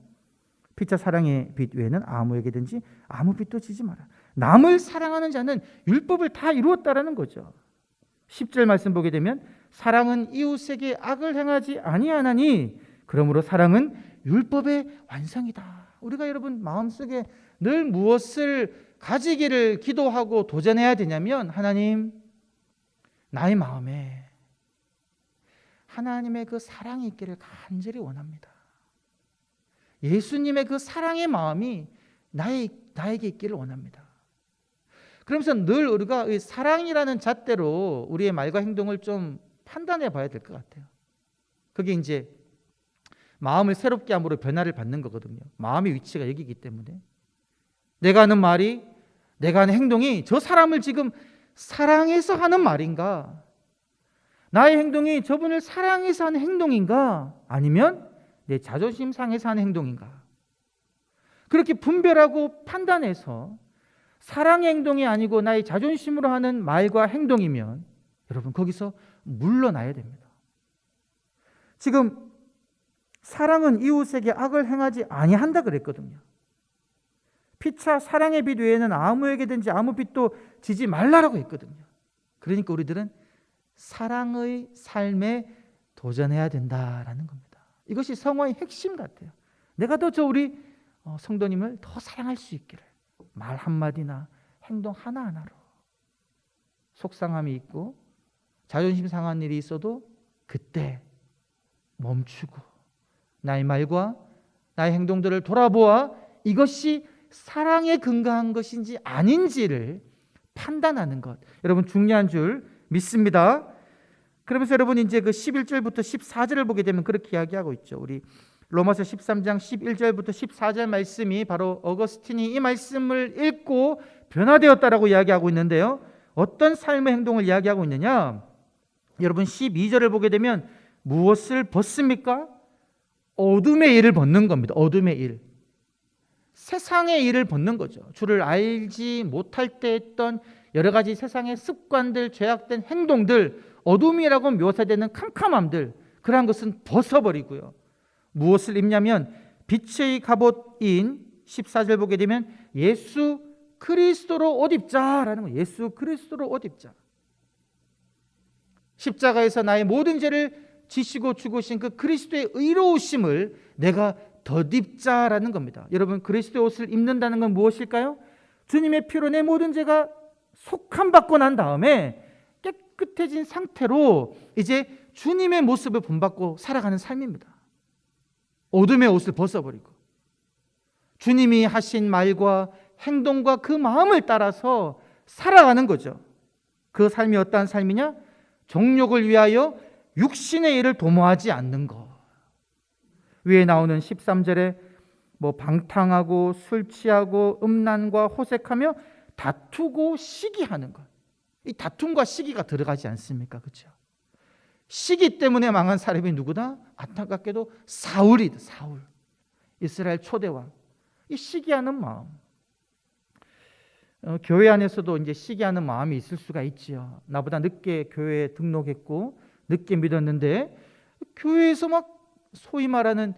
피차 사랑의 빛 외에는 아무에게든지 아무 빛도 지지 마라. 남을 사랑하는 자는 율법을 다 이루었다라는 거죠. 10절 말씀 보게 되면 사랑은 이웃에게 악을 행하지 아니하나니 그러므로 사랑은 율법의 완성이다. 우리가 여러분 마음속에 늘 무엇을 가지기를 기도하고 도전해야 되냐면 하나님 나의 마음에 하나님의 그 사랑이 있기를 간절히 원합니다. 예수님의 그 사랑의 마음이 나에게 있기를 원합니다. 그러면서 늘 우리가 이 사랑이라는 잣대로 우리의 말과 행동을 좀 판단해 봐야 될 것 같아요. 그게 이제 마음을 새롭게 함으로 변화를 받는 거거든요. 마음의 위치가 여기이기 때문에 내가 하는 말이 내가 하는 행동이 저 사람을 지금 사랑해서 하는 말인가? 나의 행동이 저분을 사랑해서 하는 행동인가? 아니면 내 자존심 상해서 하는 행동인가? 그렇게 분별하고 판단해서 사랑의 행동이 아니고 나의 자존심으로 하는 말과 행동이면 여러분 거기서 물러나야 됩니다. 지금 사랑은 이웃에게 악을 행하지 아니한다 그랬거든요. 피차 사랑의 빛 외에는 아무에게든지 아무 빛도 지지 말라라고 했거든요. 그러니까 우리들은 사랑의 삶에 도전해야 된다라는 겁니다. 이것이 성화의 핵심 같아요. 내가 더 우리 성도님을 더 사랑할 수 있기를, 말 한마디나 행동 하나하나로. 속상함이 있고 자존심 상한 일이 있어도 그때 멈추고 나의 말과 나의 행동들을 돌아보아 이것이 사랑에 근거한 것인지 아닌지를 판단하는 것, 여러분 중요한 줄 믿습니다. 그러면서 여러분 이제 그 11절부터 14절을 보게 되면 그렇게 이야기하고 있죠. 우리 로마서 13장 11절부터 14절 말씀이 바로 어거스틴이 이 말씀을 읽고 변화되었다라고 이야기하고 있는데요. 어떤 삶의 행동을 이야기하고 있느냐? 여러분 12절을 보게 되면 무엇을 벗습니까? 어둠의 일을 벗는 겁니다. 어둠의 일. 세상의 일을 벗는 거죠. 주를 알지 못할 때 했던 여러 가지 세상의 습관들, 죄악된 행동들, 어둠이라고 묘사되는 캄캄함들, 그러한 것은 벗어버리고요. 무엇을 입냐면 빛의 갑옷인 14절 보게 되면 예수 그리스도로 옷 입자라는 거예요. 예수 그리스도로 옷 입자. 십자가에서 나의 모든 죄를 지시고 죽으신 그 그리스도의 의로우심을 내가 덧입자라는 겁니다. 여러분 그리스도의 옷을 입는다는 건 무엇일까요? 주님의 피로 내 모든 죄가 속함받고 난 다음에 깨끗해진 상태로 이제 주님의 모습을 본받고 살아가는 삶입니다. 어둠의 옷을 벗어버리고 주님이 하신 말과 행동과 그 마음을 따라서 살아가는 거죠. 그 삶이 어떠한 삶이냐? 정욕을 위하여 육신의 일을 도모하지 않는 것. 위에 나오는 13절에 뭐 방탕하고 술 취하고 음란과 호색하며 다투고 시기하는 것. 이 다툼과 시기가 들어가지 않습니까? 그렇죠? 시기 때문에 망한 사람이 누구다? 안타깝게도 사울이다. 사울. 이스라엘 초대왕. 이 시기하는 마음. 교회 안에서도 이제 시기하는 마음이 있을 수가 있지요. 나보다 늦게 교회에 등록했고 늦게 믿었는데 교회에서 막 소위 말하는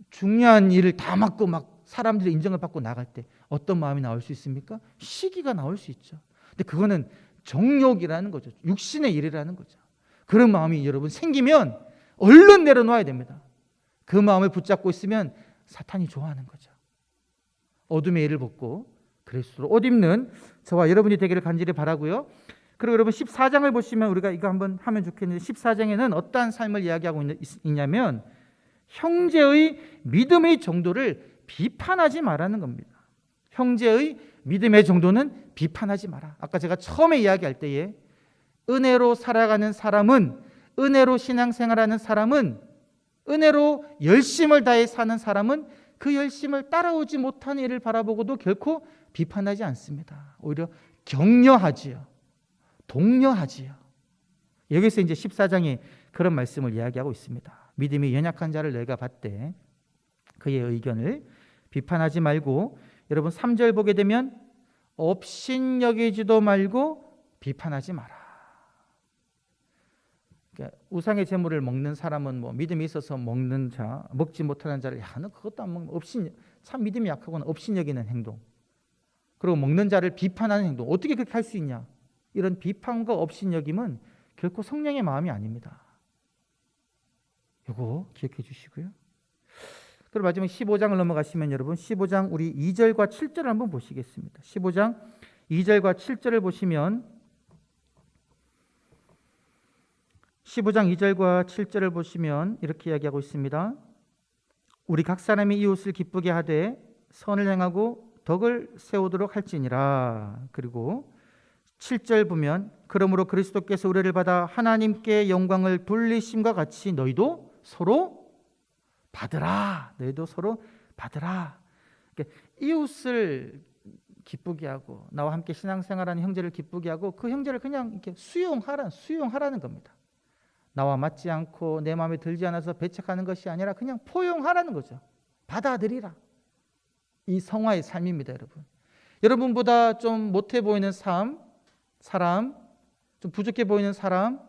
중요한 일을 다 맡고 막 사람들의 인정을 받고 나갈 때 어떤 마음이 나올 수 있습니까? 시기가 나올 수 있죠. 근데 그거는 정욕이라는 거죠. 육신의 일이라는 거죠. 그런 마음이 여러분 생기면 얼른 내려놓아야 됩니다. 그 마음을 붙잡고 있으면 사탄이 좋아하는 거죠. 어둠의 일을 벗고 그리스도로 옷 입는 저와 여러분이 되기를 간절히 바라고요. 그리고 여러분 14장을 보시면 우리가 이거 한번 하면 좋겠는데 14장에는 어떠한 삶을 이야기하고 있냐면 형제의 믿음의 정도를 비판하지 말라는 겁니다. 형제의 믿음의 정도는 비판하지 마라. 아까 제가 처음에 이야기할 때에 은혜로 살아가는 사람은, 은혜로 신앙생활하는 사람은, 은혜로 열심을 다해 사는 사람은 그 열심을 따라오지 못하는 일을 바라보고도 결코 비판하지 않습니다. 오히려 격려하지요. 독려하지요. 여기서 이제 14장이 그런 말씀을 이야기하고 있습니다. 믿음이 연약한 자를 내가 봤대. 그의 의견을 비판하지 말고 여러분 3절 보게 되면 업신여기지도 말고 비판하지 마라. 그러니까 우상의 제물을 먹는 사람은 뭐 믿음이 있어서 먹는 자, 먹지 못하는 자를 너 그것도 안 먹는 참 믿음이 약하거나 업신여기는 행동. 그리고 먹는 자를 비판하는 행동. 어떻게 그렇게 할 수 있냐? 이런 비판과 업신여김은 결코 성령의 마음이 아닙니다. 이거 기억해 주시고요. 그리고 마지막 15장을 넘어가시면 여러분 15장 우리 2절과 7절을 한번 보시겠습니다. 15장 2절과 7절을 보시면 15장 2절과 7절을 보시면 이렇게 이야기하고 있습니다. 우리 각 사람이 이웃을 기쁘게 하되 선을 행하고 덕을 세우도록 할지니라. 그리고 7절 보면 그러므로 그리스도께서 우리를 받아 하나님께 영광을 돌리심과 같이 너희도 서로 받으라. 너희도 서로 받으라. 그러니까 이웃을 기쁘게 하고 나와 함께 신앙생활하는 형제를 기쁘게 하고 그 형제를 그냥 이렇게 수용하라는 겁니다. 나와 맞지 않고 내 마음에 들지 않아서 배척하는 것이 아니라 그냥 포용하라는 거죠. 받아들이라. 이 성화의 삶입니다, 여러분. 여러분보다 좀 못해 보이는 사람, 좀 부족해 보이는 사람,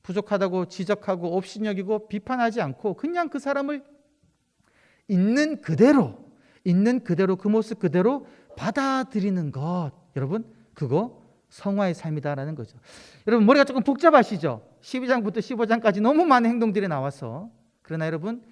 부족하다고 지적하고 업신여기고 비판하지 않고 그냥 그 사람을 있는 그대로 그 모습 그대로 받아들이는 것, 여러분, 그거 성화의 삶이다라는 거죠. 여러분, 머리가 조금 복잡하시죠? 12장부터 15장까지 너무 많은 행동들이 나와서. 그러나 여러분,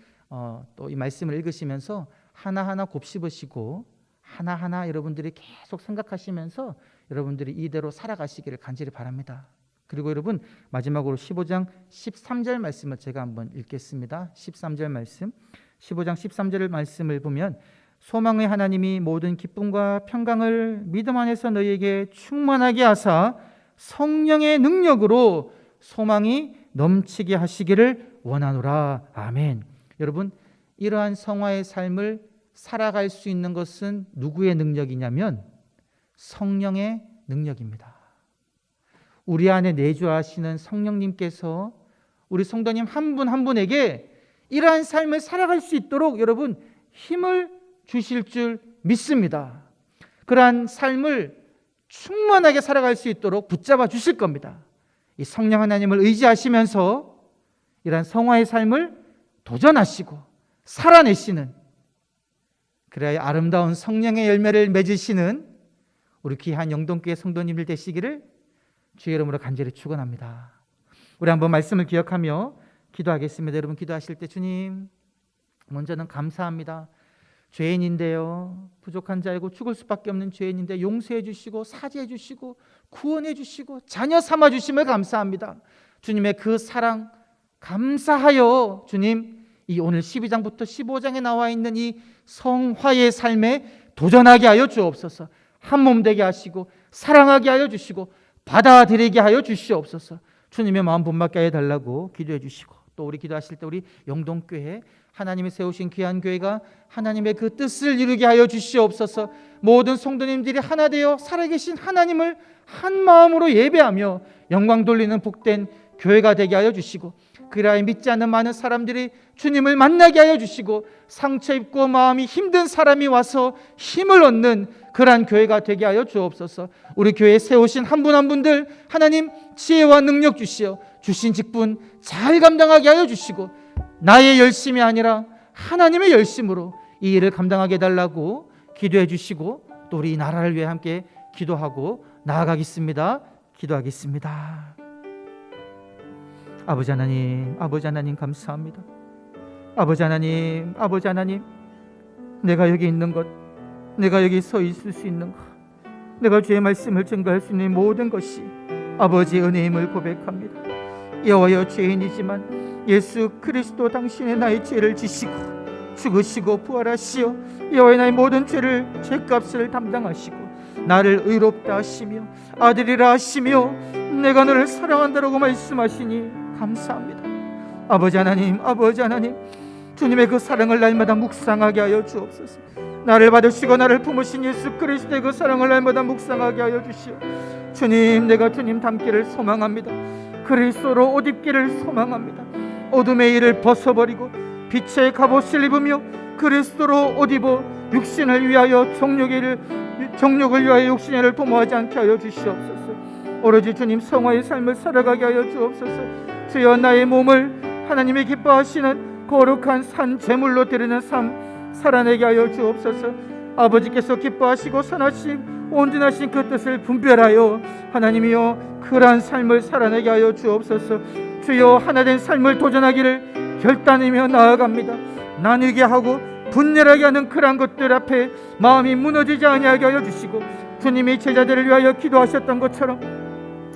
또 이 말씀을 읽으시면서 하나하나 곱씹으시고 하나하나 여러분들이 계속 생각하시면서 여러분들이 이대로 살아가시기를 간절히 바랍니다. 그리고 여러분, 마지막으로 15장 13절 말씀을 제가 한번 읽겠습니다. 13절 말씀, 15장 13절 말씀을 보면 소망의 하나님이 모든 기쁨과 평강을 믿음 안에서 너희에게 충만하게 하사 성령의 능력으로 소망이 넘치게 하시기를 원하노라. 아멘. 여러분, 이러한 성화의 삶을 살아갈 수 있는 것은 누구의 능력이냐면 성령의 능력입니다. 우리 안에 내주하시는 성령님께서 우리 성도님 한 분 한 분에게 이러한 삶을 살아갈 수 있도록 여러분 힘을 주실 줄 믿습니다. 그러한 삶을 충만하게 살아갈 수 있도록 붙잡아 주실 겁니다. 이 성령 하나님을 의지하시면서 이러한 성화의 삶을 도전하시고 살아내시는, 그래야 아름다운 성령의 열매를 맺으시는 우리 귀한 영동교회 성도님들 되시기를 주의 이름으로 간절히 축원합니다. 우리 한번 말씀을 기억하며 기도하겠습니다. 여러분, 기도하실 때 주님, 먼저는 감사합니다. 죄인인데요, 부족한 자이고 죽을 수밖에 없는 죄인인데 용서해 주시고 사죄해 주시고 구원해 주시고 자녀 삼아 주심을 감사합니다. 주님의 그 사랑 감사하여 주님, 이 오늘 12장부터 15장에 나와 있는 이 성화의 삶에 도전하게 하여 주옵소서. 한 몸 되게 하시고 사랑하게 하여 주시고 받아들이게 하여 주시옵소서. 주님의 마음 본받게 하여 달라고 기도해 주시고, 또 우리 기도하실 때 우리 영동교회 하나님이 세우신 귀한 교회가 하나님의 그 뜻을 이루게 하여 주시옵소서. 모든 성도님들이 하나 되어 살아계신 하나님을 한 마음으로 예배하며 영광 돌리는 복된 교회가 되게 하여 주시고, 그리하여 믿지 않는 많은 사람들이 주님을 만나게 하여 주시고, 상처 입고 마음이 힘든 사람이 와서 힘을 얻는 그러한 교회가 되게 하여 주옵소서. 우리 교회에 세우신 한 분 한 분들 하나님 지혜와 능력 주시어 주신 직분 잘 감당하게 하여 주시고, 나의 열심이 아니라 하나님의 열심으로 이 일을 감당하게 해달라고 기도해 주시고, 또 우리 이 나라를 위해 함께 기도하고 나아가겠습니다. 기도하겠습니다. 아버지 하나님 감사합니다. 아버지 하나님, 내가 여기 있는 것, 내가 여기 서 있을 수 있는 것, 내가 주의 말씀을 증거할 수 있는 모든 것이 아버지의 은혜임을 고백합니다. 여호와여, 죄인이지만 예수 그리스도 당신의 나의 죄를 지시고 죽으시고 부활하시어 여호와의 나의 모든 죄를 죄값을 담당하시고 나를 의롭다 하시며 아들이라 하시며 내가 너를 사랑한다라고 말씀하시니 감사합니다. 아버지 하나님, 주님의 그 사랑을 날마다 묵상하게 하여 주옵소서. 나를 받으시고 나를 품으신 예수 그리스도의 그 사랑을 날마다 묵상하게 하여 주시오. 주님, 내가 주님 닮기를 소망합니다. 그리스도로 옷 입기를 소망합니다. 어둠의 일을 벗어버리고 빛의 갑옷을 입으며 그리스도로 옷 입어 육신을 위하여 정욕을 위하여 육신의 일을 도모하지 않게 하여 주시옵소서. 오로지 주님 성화의 삶을 살아가게 하여 주옵소서. 주여, 나의 몸을 하나님이 기뻐하시는 거룩한 산 제물로 드리는 삶 살아내게 하여 주옵소서. 아버지께서 기뻐하시고 선하신 온전하신 그 뜻을 분별하여 하나님이여 그러한 삶을 살아내게 하여 주옵소서. 주여, 하나된 삶을 도전하기를 결단하며 나아갑니다. 나뉘게 하고 분열하게 하는 그러한 것들 앞에 마음이 무너지지 아니하게 하여 주시고, 주님이 제자들을 위하여 기도하셨던 것처럼,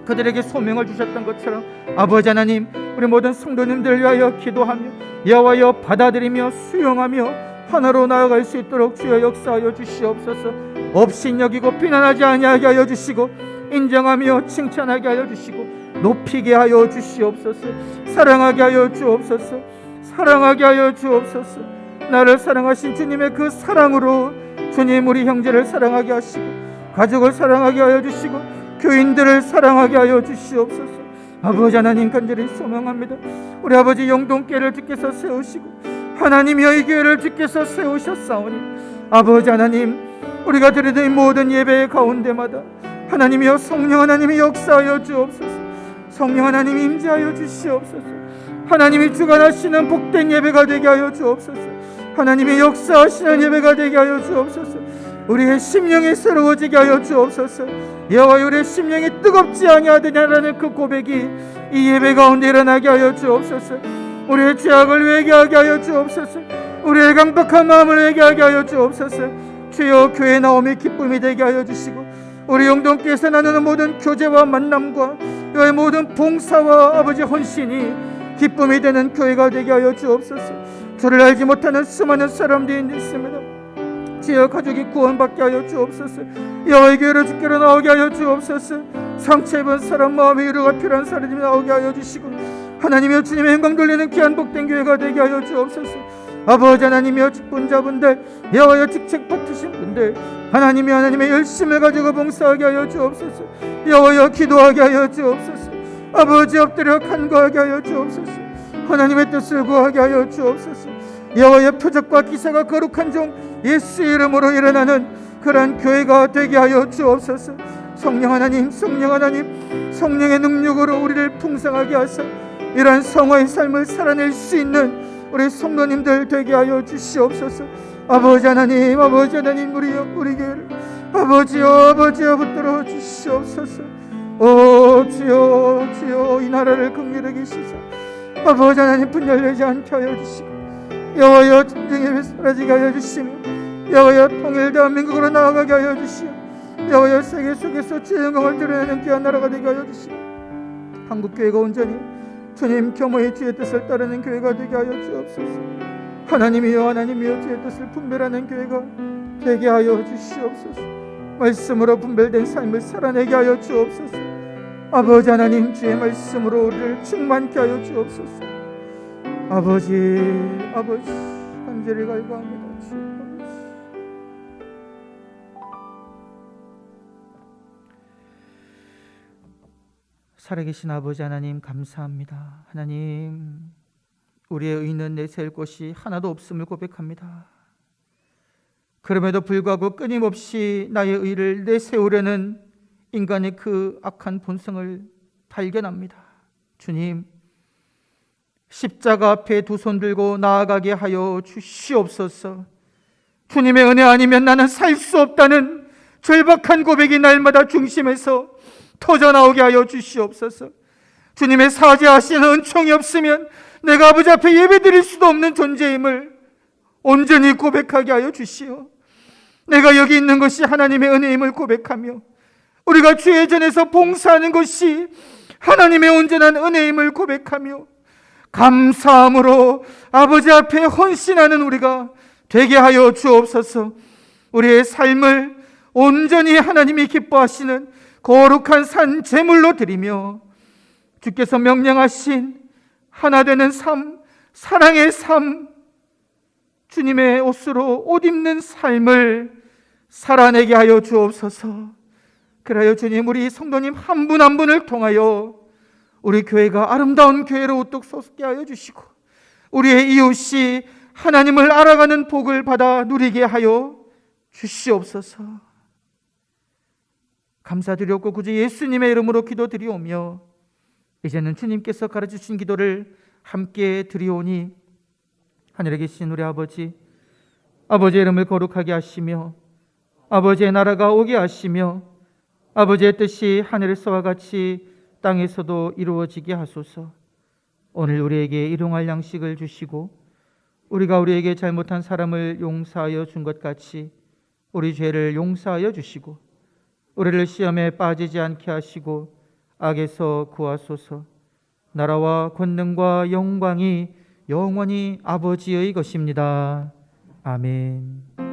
그들에게 소명을 주셨던 것처럼 아버지 하나님, 우리 모든 성도님들을 위하여 기도하며 여호와여 받아들이며 수용하며 하나로 나아갈 수 있도록 주여 역사하여 주시옵소서. 업신여기고 비난하지 아니하게 하여 주시고 인정하며 칭찬하게 하여 주시고 높이게 하여 주시옵소서. 사랑하게 하여 주옵소서. 사랑하게 하여 주옵소서. 나를 사랑하신 주님의 그 사랑으로 주님 우리 형제를 사랑하게 하시고 가족을 사랑하게 하여 주시고 교인들을 사랑하게 하여 주시옵소서. 아버지 하나님 간절히 소망합니다. 우리 아버지 영동교회를 주께서 세우시고 하나님이여 이 교회를 주께서 세우셨사오니 아버지 하나님, 우리가 드리는 이 모든 예배 가운데마다 하나님이여 성령 하나님이 역사하여 주옵소서. 성령 하나님이 임재하여 주시옵소서. 하나님이 주관하시는 복된 예배가 되게 하여 주옵소서. 하나님이 역사하시는 예배가 되게 하여 주옵소서. 우리의 심령이 새로워지게 하여 주옵소서. 여호와, 우리의 심령이 뜨겁지 아니하느냐라는 그 고백이 이 예배 가운데 일어나게 하여 주옵소서. 우리의 죄악을 회개하게 하여 주옵소서. 우리의 강박한 마음을 회개하게 하여 주옵소서. 주여, 교회 나옴이 기쁨이 되게 하여 주시고 우리 영동교회에서 나누는 모든 교제와 만남과 여의 모든 봉사와 아버지 헌신이 기쁨이 되는 교회가 되게 하여 주옵소서. 주를 알지 못하는 수많은 사람들이 있습니다. 주여, 가족이 구원받게 하여 주옵소서. 여호와의 교회로 주께로 나오게 하여 주옵소서. 상처 입은 사람, 마음의 위로가 필요한 사람이 나오게 하여 주시고 하나님이여 주님의 영광 돌리는 귀한 복된 교회가 되게 하여 주옵소서. 아버지 하나님이여 직분자분들, 여호와여 직책 맡으신 분들, 하나님이 하나님의 열심을 가지고 봉사하게 하여 주옵소서. 여호와여 기도하게 하여 주옵소서. 아버지 엎드려 간구하게 하여 주옵소서. 하나님의 뜻을 구하게 하여 주옵소서. 여호와여 표적과 기사가 거룩한 종 예수 이름으로 일어나는 그러한 교회가 되게 하여 주옵소서. 성령 하나님, 성령 하나님, 성령의 능력으로 우리를 풍성하게 하사 이러한 성화의 삶을 살아낼 수 있는 우리 성도님들 되게 하여 주시옵소서. 아버지 하나님, 아버지 하나님, 우리 교회를 아버지여 붙들어 주시옵소서. 오 주여, 주여, 이 나라를 긍휼히 여기시사 아버지 하나님 분열되지 않게 하여 주시고 여호와여 전쟁에 사라지게 하여 주시며 여호와여 통일 대한민국으로 나아가게 하여 주시며 여호와여 세계 속에서 주의 영광을 드러내는 귀한 나라가 되게 하여 주시며 한국교회가 온전히 주님 겸허히 주의 뜻을 따르는 교회가 되게 하여 주옵소서. 하나님이여, 하나님이여, 주의 뜻을 분별하는 교회가 되게 하여 주시옵소서. 말씀으로 분별된 삶을 살아내게 하여 주옵소서. 아버지 하나님, 주의 말씀으로 우리를 충만케 하여 주옵소서. 아버지 간절히 갈구합니다. 주 아버지. 살아계신 아버지 하나님 감사합니다. 하나님, 우리의 의는 내세울 곳이 하나도 없음을 고백합니다. 그럼에도 불구하고 끊임없이 나의 의를 내세우려는 인간의 그 악한 본성을 발견합니다. 주님, 십자가 앞에 두 손 들고 나아가게 하여 주시옵소서. 주님의 은혜 아니면 나는 살 수 없다는 절박한 고백이 날마다 중심에서 터져나오게 하여 주시옵소서. 주님의 사죄하시는 은총이 없으면 내가 아버지 앞에 예배드릴 수도 없는 존재임을 온전히 고백하게 하여 주시오. 내가 여기 있는 것이 하나님의 은혜임을 고백하며 우리가 주의 전에서 봉사하는 것이 하나님의 온전한 은혜임을 고백하며 감사함으로 아버지 앞에 헌신하는 우리가 되게 하여 주옵소서. 우리의 삶을 온전히 하나님이 기뻐하시는 거룩한 산 제물로 드리며 주께서 명령하신 하나 되는 삶, 사랑의 삶, 주님의 옷으로 옷 입는 삶을 살아내게 하여 주옵소서. 그래요 주님, 우리 성도님 한 분 한 분을 통하여 우리 교회가 아름다운 교회로 우뚝 솟게 하여 주시고 우리의 이웃이 하나님을 알아가는 복을 받아 누리게 하여 주시옵소서. 감사드렸고 구주 예수님의 이름으로 기도드리오며 이제는 주님께서 가르쳐주신 기도를 함께 드리오니 하늘에 계신 우리 아버지의 이름을 거룩하게 하시며 아버지의 나라가 오게 하시며 아버지의 뜻이 하늘에서와 같이 땅에서도 이루어지게 하소서. 오늘 우리에게 일용할 양식을 주시고 우리가 우리에게 잘못한 사람을 용서하여 준 것 같이 우리 죄를 용서하여 주시고 우리를 시험에 빠지지 않게 하시고 악에서 구하소서. 나라와 권능과 영광이 영원히 아버지의 것입니다. 아멘.